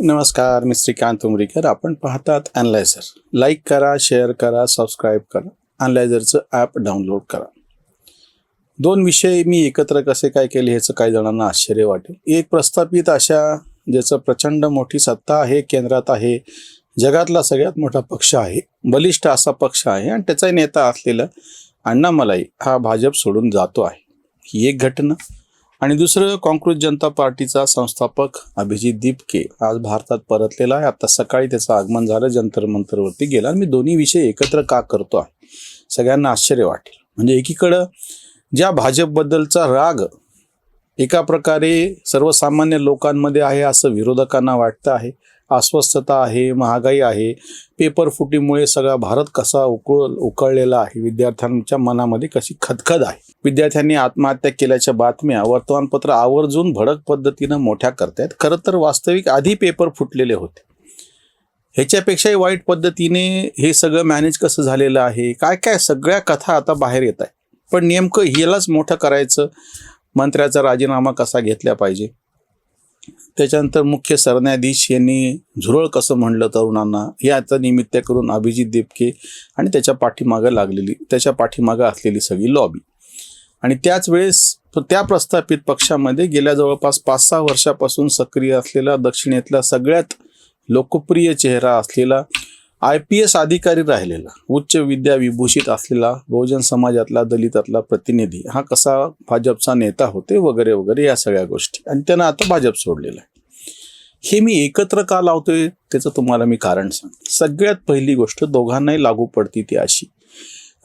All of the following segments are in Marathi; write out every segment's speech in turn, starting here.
नमस्कार, मी श्रीकांत उमरीकर. आपण पाहतात ॲनलायझर. लाईक करा, शेअर करा, सबस्क्राईब करा. ॲनलायझरचं ॲप डाउनलोड करा. दोन विषय मी एकत्र कसे काय केले ह्याचं काही जणांना आश्चर्य वाटेल. एक प्रस्थापित अशा ज्याचं प्रचंड मोठी सत्ता आहे, केंद्रात आहे, जगातला सगळ्यात मोठा पक्ष आहे, बलिष्ठ असा पक्ष आहे आणि त्याचा नेता असलेला अण्णामलाई हा भाजप सोडून जातो आहे, ही एक घटना. आणि दुसरं, काँग्रेस जनता पार्टीचा संस्थापक अभिजित दीपके आज भारतात परतलेला आहे. आता सकाळी त्याचं आगमन झालं, जंतर मंतरवरती गेला. मी दोन्ही विषय एकत्र का करतो आहे सगळ्यांना आश्चर्य वाटेल. म्हणजे एकीकडं ज्या भाजपबद्दलचा राग एका प्रकारे सर्वसामान्य लोकांमध्ये आहे असं विरोधकांना वाटतं आहे, अस्वस्थता आहे, महागाई आहे, पेपर फुटीमुळे सगळा भारत कसा उकळलेला आहे, विद्यार्थ्यांच्या मनामध्ये कशी खदखद आहे, विद्यार्थ्यांनी आत्महत्या केल्याच्या बातम्या वर्तमानपत्र आवर्जून भडक पद्धतीनं मोठ्या करतायत. खरं तर वास्तविक आधी पेपर फुटलेले होते. ह्याच्यापेक्षाही वाईट पद्धतीने हे सगळं मॅनेज कसं झालेलं आहे, काय काय सगळ्या कथा आता बाहेर येत आहे. पण नेमकं ह्यालाच मोठं करायचं, मंत्र्याचा राजीनामा कसा घेतला पाहिजे, त्याच्यानंतर मुख्य सरन्यायाधीश यांनी झुरळ कसं म्हणलं तरुणांना, याचं निमित्त करून अभिजित दीपके आणि त्याच्या पाठीमागं असलेली सगळी लॉबी. आणि त्याच वेळेस त्या प्रस्थापित पक्षामध्ये गेल्या जवळपास 5-6 वर्षापासून सक्रिय असलेला, दक्षिणेतला सगळ्यात लोकप्रिय चेहरा असलेला, IPS अधिकारी राहिलेला, उच्च विद्या विभूषित असलेला, बहुजन समाजातला, दलितातला प्रतिनिधी हा कसा भाजपचा नेता होते वगैरे वगैरे या सगळ्या गोष्टी. आणि त्यानं आता भाजप सोडलेलं आहे. हे मी एकत्र का लावतोय त्याचं तुम्हाला मी कारण सांगतो. सगळ्यात पहिली गोष्ट दोघांनाही लागू पडती ती अशी,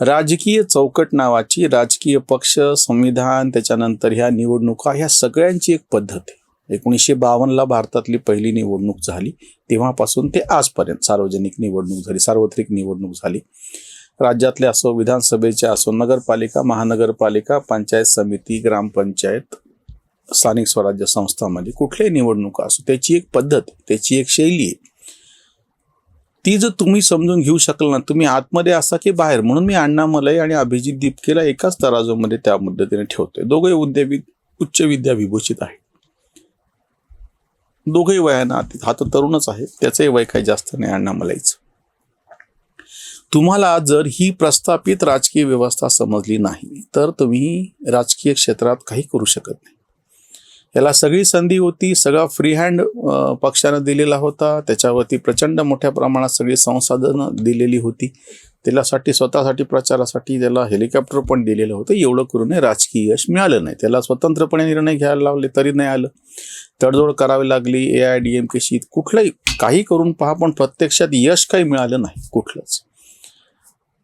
राजकीय चौकट नावाची, राजकीय पक्ष, संविधान, त्याच्यानंतर ह्या निवडणुका, ह्या सगळ्यांची एक पद्धत आहे. 1952ला भारतातली पहिली निवडणूक झाली, तेव्हापासून ते आजपर्यंत सार्वजनिक निवडणूक झाली, सार्वत्रिक निवडणूक झाली. राज्यातले असो, विधानसभेच्या असो, नगरपालिका, महानगरपालिका, पंचायत समिती, ग्रामपंचायत, स्थानिक स्वराज्य संस्थांमध्ये कुठल्याही निवडणुका असो, त्याची एक पद्धत, त्याची एक शैली आहे. ती जर तुम्ही समजून घेऊ शकल ना, तुम्ही आतमध्ये असा की बाहेर, म्हणून मी अण्णामलाई आणि अभिजित दीपकेला एकाच तराजूमध्ये त्या पद्धतीने ठेवतोय. दोघे उच्च विद्या विभूषित आहे, दोघेही वयानं आतील. हा तर तरुणच आहे, त्याचंही वय काही जास्त नाही अण्णामलाईचं. तुम्हाला जर ही प्रस्थापित राजकीय व्यवस्था समजली नाही तर तुम्ही राजकीय क्षेत्रात काही करू शकत नाही. याला सगळी संधी होती, सगळा फ्री हँड पक्षानं दिलेला होता, त्याच्यावरती प्रचंड मोठ्या प्रमाणात सगळी संसाधनं दिलेली होती, त्याच्यासाठी स्वतःसाठी प्रचारासाठी त्याला हेलिकॉप्टर पण दिलेलं होतं. एवढं करून राजकीय यश मिळालं नाही. त्याला स्वतंत्रपणे निर्णय घ्यायला लावले तरी नाही आलं, तडजोड करावी लागली AIADMKशी, कुठलंही काही करून पहा, पण प्रत्यक्षात यश काही मिळालं नाही कुठलंच.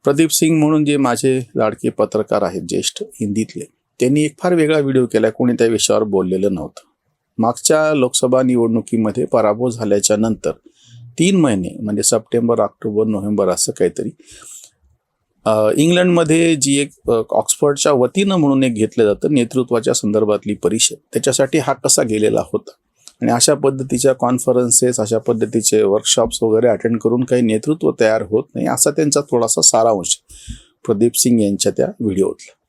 प्रदीप सिंग म्हणून जे माझे लाडके पत्रकार आहेत ज्येष्ठ हिंदीतले, त्यांनी एक फार वेगळा व्हिडिओ केला, कोणी त्या विषयावर बोललेलं नव्हतं. मागच्या लोकसभा निवडणुकीमध्ये पराभव झाल्याच्या नंतर 3 महिने म्हणजे सप्टेंबर, ऑक्टोबर, नोव्हेंबर असं काहीतरी इंग्लंडमध्ये जी एक ऑक्सफर्डच्या वतीनं म्हणून एक घेतलं जातं नेतृत्वाच्या संदर्भातली परिषद, त्याच्यासाठी हा कसा गेलेला होता. आणि अशा पद्धतीच्या कॉन्फरन्सेस, अशा पद्धतीचे वर्कशॉप्स वगैरे अटेंड करून काही नेतृत्व तयार होत नाही, असा त्यांचा थोडासा सारांश प्रदीप सिंग यांच्या त्या व्हिडिओतला.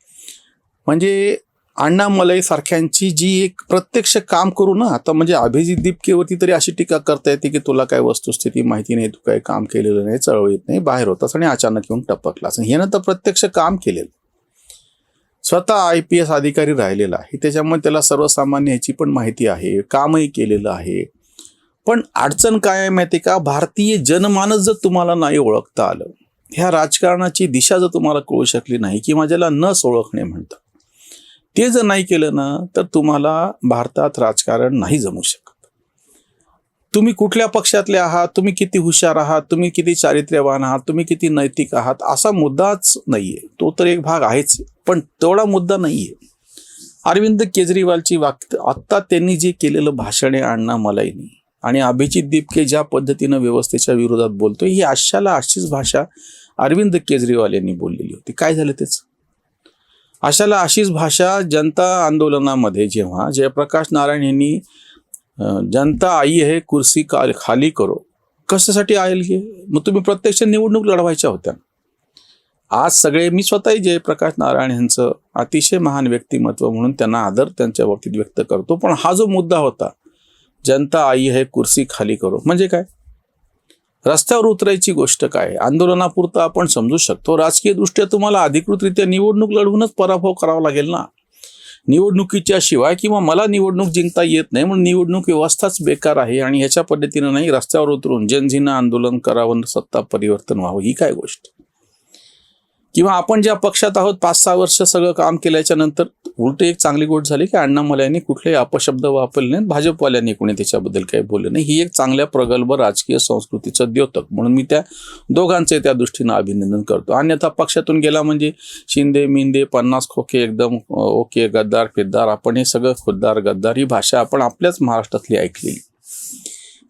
म्हणजे अण्णामलाई सारख्यांची जी एक प्रत्यक्ष काम करू ना, आता म्हणजे अभिजित दीपकेवरती तरी अशी टीका करता येते की तुला काय वस्तुस्थिती माहिती नाही, तू काय काम केलेलं नाही, चळवळीत नाही, बाहेर होतास आणि अचानक येऊन टपकलास. ह्यानं तर प्रत्यक्ष काम केलेलं, स्वतः IPS अधिकारी राहिलेला आहे, त्याच्यामुळे त्याला सर्वसामान्य ह्याची पण माहिती आहे, कामही केलेलं आहे. पण अडचण काय आहे माहिती का, भारतीय जनमानस जर तुम्हाला नाही ओळखता आलं, ह्या राजकारणाची दिशा जर तुम्हाला कळू शकली नाही, किंवा ज्याला नस ओळखणे म्हणतात, ते जर नाही केलं ना, तर तुम्हाला भारतात राजकारण नाही जमू शकत. तुम्ही कुठल्या पक्षातले आहात, तुम्ही किती हुशार आहात, तुम्ही किती चारित्र्यवान आहात, तुम्ही किती नैतिक आहात, असा मुद्दाच नाहीये. तो तर एक भाग आहेच, पण तेवढा मुद्दा नाहीये. अरविंद केजरीवालची आत्ता त्यांनी जे केलेलं भाषण आहे अण्णामलाईनी, आणि अभिजित दीपके ज्या पद्धतीनं व्यवस्थेच्या विरोधात बोलतोय, ही अशीच भाषा अरविंद केजरीवाल यांनी बोललेली होती. काय झालं त्याचं? अशीच भाषा जनता आंदोलनामध्ये जेव्हा जयप्रकाश नारायण यांनी जनता आई है कुर्सी खाली करो, कशासाठी आली? मग तुम्ही प्रत्यक्ष निवडणूक लढवायच्या होत्या. आज सगळे, मी स्वतःही जयप्रकाश नारायण यांचं अतिशय महान व्यक्तिमत्व म्हणून त्यांना आदर त्यांच्या बाबतीत व्यक्त करतो, पण हा जो मुद्दा होता जनता आई है कुर्सी खाली करो. म्हणजे काय? रस्त्यावर उतरायची गोष्ट काय? आंदोलनापुरतं आपण समजू शकतो. राजकीय दृष्ट्या तुम्हाला अधिकृतरित्या निवडणूक लढवूनच पराभव करावा लागेल ना. निवडणुकीच्या शिवाय किंवा मला निवडणूक जिंकता येत नाही म्हणून निवडणूक व्यवस्थाच बेकार आहे आणि ह्याच्या पद्धतीनं नाही रस्त्यावर उतरून जनजीनं आंदोलन करावं, सत्ता परिवर्तन व्हावं, ही काय गोष्ट? किंवा आपण ज्या पक्षात आहोत 5-6 वर्ष सगळं काम केल्याच्या नंतर उलट एक चांगली गोष्ट झाली की अण्णामलयांनी कुठलेही अपशब्द वापरले नाहीत, भाजपवाल्यांनी कोणी त्याच्याबद्दल काही बोलले नाही. ही एक चांगल्या प्रगल्भ राजकीय संस्कृतीचं द्योतक म्हणून मी त्या दोघांचे त्या दृष्टीनं अभिनंदन करतो. अन्यथा पक्षातून गेला म्हणजे शिंदे मिंदे 50 खोके एकदम ओके, गद्दार फिद्दार, आपण हे सगळं खुद्दार गद्दार ही भाषा आपण आपल्याच महाराष्ट्रातली ऐकलेली.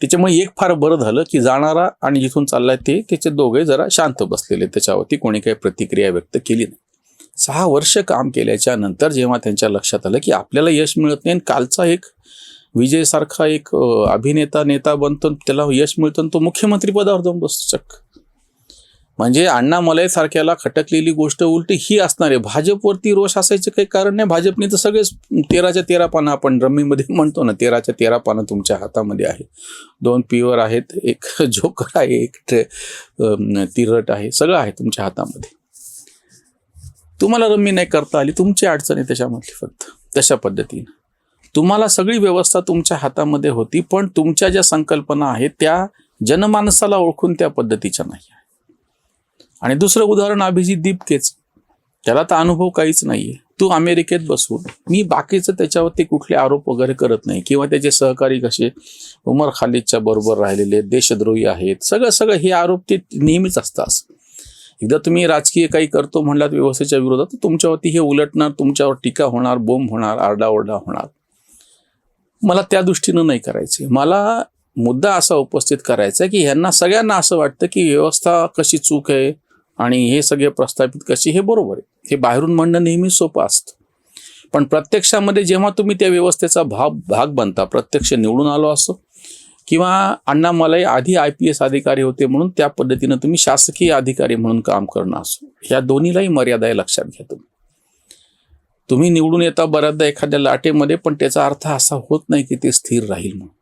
त्याच्यामुळे एक फार बरं झालं की जाणारा आणि जिथून चाललाय त्याचे दोघे जरा शांत बसलेले, त्याच्यावरती कोणी काही प्रतिक्रिया व्यक्त केली नाही. 6 वर्ष काम केल्याच्या नंतर जेव्हा त्यांच्या लक्षात आलं की आपल्याला यश मिळत नाही, कालचा एक विजयसारखा एक अभिनेता नेता बनतो, त्याला यश मिळतं, तो मुख्यमंत्री पदावर जाऊन बसतो चक्क. म्हणजे अण्णामलई सारख्याला खटकलेली गोष्ट उलटी ही असणार आहे. भाजपवरती रोष असायचं काही कारण नाही. भाजपने तर सगळेच 13च्या 13 पानं, आपण रम्मीमध्ये म्हणतो ना, 13च्या 13 पानं तुमच्या हातामध्ये आहे. 2 पिवर आहेत, एक जोकर आहे, एक तिरट आहे, सगळं आहे तुमच्या हातामध्ये. तुम्हाला रम्मी नाही करता आली, तुमची अडचण आहे त्याच्यामधली. फक्त तशा पद्धतीनं तुम्हाला सगळी व्यवस्था तुमच्या हातामध्ये होती, पण तुमच्या ज्या संकल्पना आहेत त्या जनमानसाला ओळखून त्या पद्धतीच्या नाही. आणि दुसरं उदाहरण अभिजित दिपकेच, त्याला तर अनुभव काहीच नाहीये. तू अमेरिकेत बसून, मी बाकीचं त्याच्यावरती कुठले आरोप वगैरे करत नाही, किंवा त्याचे सहकारी कसे उमर खालिदच्या बरोबर राहिलेले देशद्रोही आहेत, सगळं हे आरोप ते नेहमीच असतात. एकदा तुम्ही राजकीय काही करतो म्हणलात व्यवस्थेच्या विरोधात, तर तुमच्यावरती हे उलटणार, तुमच्यावर टीका होणार, बोंब होणार, आरडाओरडा होणार. मला त्या दृष्टीनं नाही करायचे. मला मुद्दा असा उपस्थित करायचा की ह्यांना सगळ्यांना असं वाटतं की व्यवस्था कशी चूक आहे आणि हे सगळे प्रस्थापित कशी, हे बरोबर आहे. हे बाहेरून म्हणणं नेहमी सोपं असतं, पण प्रत्यक्षामध्ये जेव्हा तुम्ही त्या व्यवस्थेचा भाग बनता, प्रत्यक्ष निवडून आलो असो किंवा अण्णामलई आधी IPS अधिकारी होते म्हणून त्या पद्धतीनं तुम्ही शासकीय अधिकारी म्हणून काम करणं असो, ह्या दोन्हीलाही मर्यादा आहे, लक्षात घ्या. तुम्ही निवडून येता बऱ्याचदा एखाद्या लाटेमध्ये, पण त्याचा अर्थ असा होत नाही की ते स्थिर राहील म्हणून.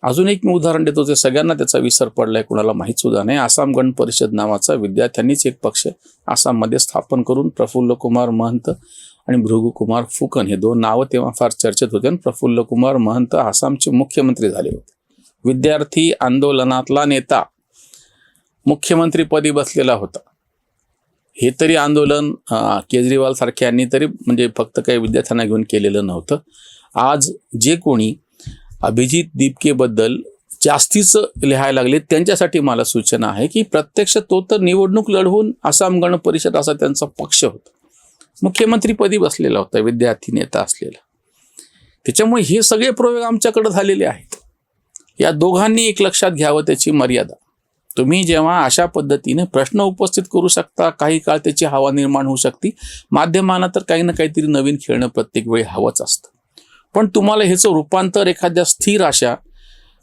अजून एक मी उदाहरण देतो, जे सगळ्यांना त्याचा विसर पडलाय, कुणाला माहीत सुद्धा नाही. आसाम गण परिषद नावाचा विद्यार्थ्यांनीच एक पक्ष आसाममध्ये स्थापन करून प्रफुल्ल कुमार महंत आणि भृगू कुमार फुकन हे 2 नावं तेव्हा फार चर्चेत होते. आणि प्रफुल्ल कुमार महंत आसामचे मुख्यमंत्री झाले होते. विद्यार्थी आंदोलनातला नेता मुख्यमंत्रीपदी बसलेला होता. हे तरी आंदोलन केजरीवाल सारख्यांनी तरी म्हणजे फक्त काही विद्यार्थ्यांना घेऊन केलेलं नव्हतं. आज जे कोणी अभिजित दिपकेबद्दल जास्तीचं लिहायला लागले, त्यांच्यासाठी मला सूचना आहे की प्रत्यक्ष तो तर निवडणूक लढवून आसाम गण परिषद असा त्यांचा पक्ष होता, मुख्यमंत्रीपदी बसलेला होता, विद्यार्थी नेता असलेला. त्याच्यामुळे हे सगळे प्रयोग आमच्याकडे झालेले आहेत. या दोघांनी एक लक्षात घ्यावं त्याची मर्यादा. तुम्ही जेव्हा अशा पद्धतीने प्रश्न उपस्थित करू शकता, काही काळ त्याची हवा निर्माण होऊ शकते. माध्यमांना तर काही ना काहीतरी नवीन खेळणं प्रत्येक वेळी हवंच असतं, पण तुम्हाला ह्याचं रूपांतर एखाद्या स्थिर अशा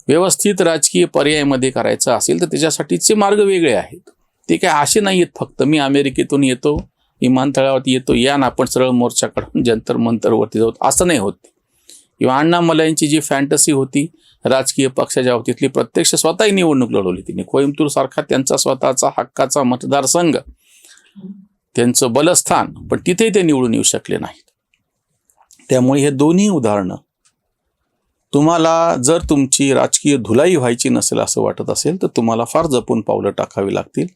व्यवस्थित राजकीय पर्यायामध्ये करायचं असेल तर त्याच्यासाठीचे मार्ग वेगळे आहेत. ते काय असे नाही आहेत फक्त मी अमेरिकेतून येतो, विमानतळावरती येतो, या ना आपण सरळ मोर्चा काढून जंतर मंतरवरती जाऊ, असं नाही होत. किंवा अण्णामलईंची जी फॅन्टसी होती राजकीय पक्षाच्या बाबतीतली, प्रत्यक्ष स्वतःही निवडणूक लढवली तिने. कोइंबतूर सारखा त्यांचा स्वतःचा हक्काचा मतदारसंघ, त्यांचं बलस्थान, पण तिथेही ते निवडून येऊ शकले नाहीत. त्यामुळे हे दोन्ही उदाहरणं, तुम्हाला जर तुमची राजकीय धुलाई व्हायची नसेल असं वाटत असेल तर तुम्हाला फार जपून पावलं टाकावी लागतील.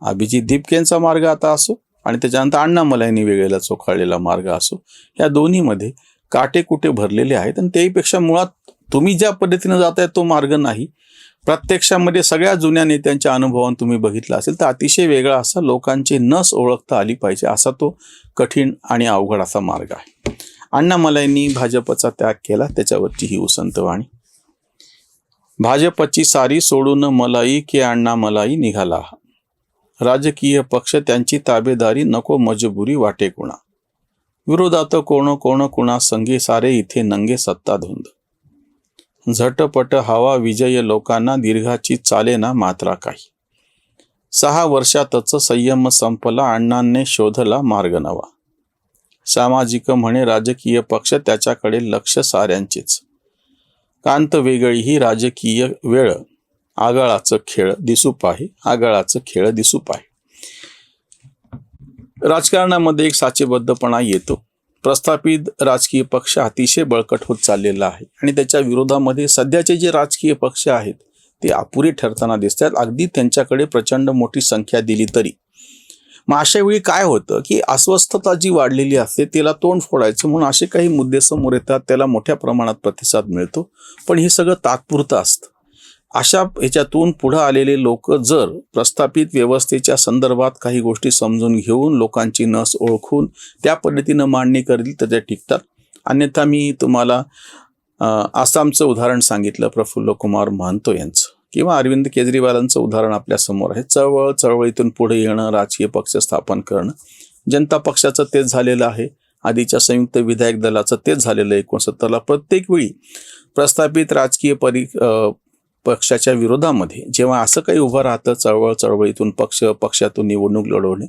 अभिजित दिपकेंचा मार्ग आता असो आणि त्याच्यानंतर अण्णामलईंनी वेगळेला चोखाळलेला मार्ग असो, या दोन्हीमध्ये काटे कुठे भरलेले आहेत. आणि त्याहीपेक्षा मुळात तुम्ही ज्या पद्धतीनं जाताय तो मार्ग नाही. प्रत्यक्षामध्ये सगळ्या जुन्या नेत्यांच्या अनुभवान तुम्ही बघितला असेल तर अतिशय वेगळा असा, लोकांची नस ओळखता आली पाहिजे असा तो कठीण आणि अवघड असा मार्ग आहे. अण्णामलईंनी भाजपचा त्याग केला, त्याच्यावरची ही उसंत वाणी. भाजपची सारी सोडून मलाई के अण्णामलाई निघाला, राजकीय पक्ष त्यांची ताबेदारी नको मजबुरी वाटे कुणा, विरोधात कोण कोण कुणा संगे सारे इथे नंगे सत्ता धुंद, झटपट हवा विजय लोकांना दीर्घाची चाले ना मात्रा काही, 6 वर्षातच संयम संपला अण्णांनी शोधला मार्ग नवा, सामाजिक म्हणे राजकीय पक्ष त्याच्याकडे लक्ष साऱ्यांचेच, कांत वेगळी ही राजकीय वेळ, आगळाचं खेळ दिसू पाहे, आगळाचं खेळ दिसू पाहे. राजकारणामध्ये एक साचेबद्धपणा येतो. प्रस्थापित राजकीय पक्ष अतिशय बळकट होत चाललेला आहे आणि त्याच्या विरोधामध्ये सध्याचे जे राजकीय पक्ष आहेत ते अपुरे ठरताना दिसतात, अगदी त्यांच्याकडे प्रचंड मोठी संख्या दिली तरी. मग अशा वेळी काय होतं की अस्वस्थता जी वाढलेली असते त्याला तोंड फोडायचं म्हणून असे काही मुद्दे समोर येतात, त्याला मोठ्या प्रमाणात प्रतिसाद मिळतो, पण हे सगळं तात्पुरतं असतं. अशा ह्याच्यातून पुढे आलेले लोक जर प्रस्थापित व्यवस्थेच्या संदर्भात काही गोष्टी समजून घेऊन लोकांची नस ओळखून त्या पद्धतीनं मांडणी करतील तर ते टिकतात. अन्यथा मी तुम्हाला आसामचं उदाहरण सांगितलं, प्रफुल्ल कुमार महंतो यांचं, किंवा अरविंद केजरीवालांचं उदाहरण आपल्या समोर आहे. चळवळीतून पुढे येणं, राजकीय पक्ष स्थापन करणं. जनता पक्षाचं तेच झालेलं आहे, आधीच्या संयुक्त विधायक दलाचं तेच झालेलं आहे 69ला. प्रत्येक वेळी प्रस्थापित राजकीय पक्षाच्या विरोधामध्ये जेव्हा असं काही उभं राहतं, चळवळीतून पक्षातून निवडणूक लढवणे,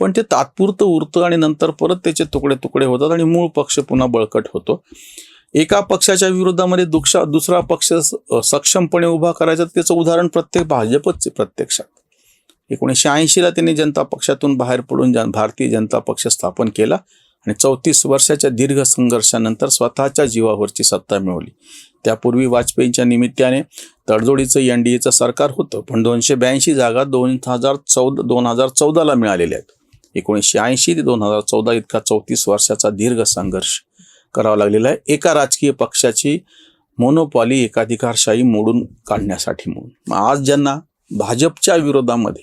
पण ते तात्पुरतं उरतं आणि नंतर परत त्याचे तुकडे होतात आणि मूळ पक्ष पुन्हा बळकट होतो. एका पक्षाच्या विरोधामध्ये दुसरा पक्ष सक्षमपणे उभा करायचा, त्याचं उदाहरण भाजपच प्रत्यक्षात 1980ला त्यांनी जनता पक्षातून बाहेर पडून भारतीय जनता पक्ष स्थापन केला आणि 34 वर्षाच्या दीर्घ संघर्षानंतर स्वतःच्या जीवावरची सत्ता मिळवली. त्यापूर्वी वाजपेयींच्या निमित्ताने तडजोडीचं NDAचं सरकार होतं, पण 282 जागा 2014ला मिळालेल्या आहेत. 1980 ते 2014 इतका 34 वर्षाचा दीर्घ संघर्ष करावा लागलेला आहे एका राजकीय पक्षाची मोनोपॉली, एकाधिकारशाही मोडून काढण्यासाठी. म्हणून मग आज ज्यांना भाजपच्या विरोधामध्ये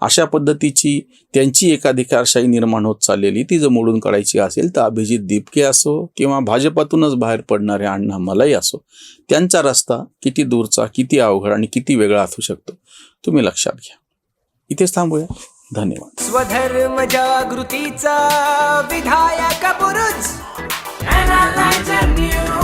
अशा पद्धतीची त्यांची एकाधिकारशाही निर्माण होत चाललेली ती जर मोडून काढायची असेल तर अभिजित दीपके असो किंवा भाजपातूनच बाहेर पडणारे अण्णा मलाई असो, त्यांचा रस्ता किती दूरचा, किती अवघड आणि किती वेगळा असू शकतो तुम्ही लक्षात घ्या. इथेच थांबूया. धन्यवाद. स्वधर्म जागृतीचा विधायक बुरुज, Analyzer News.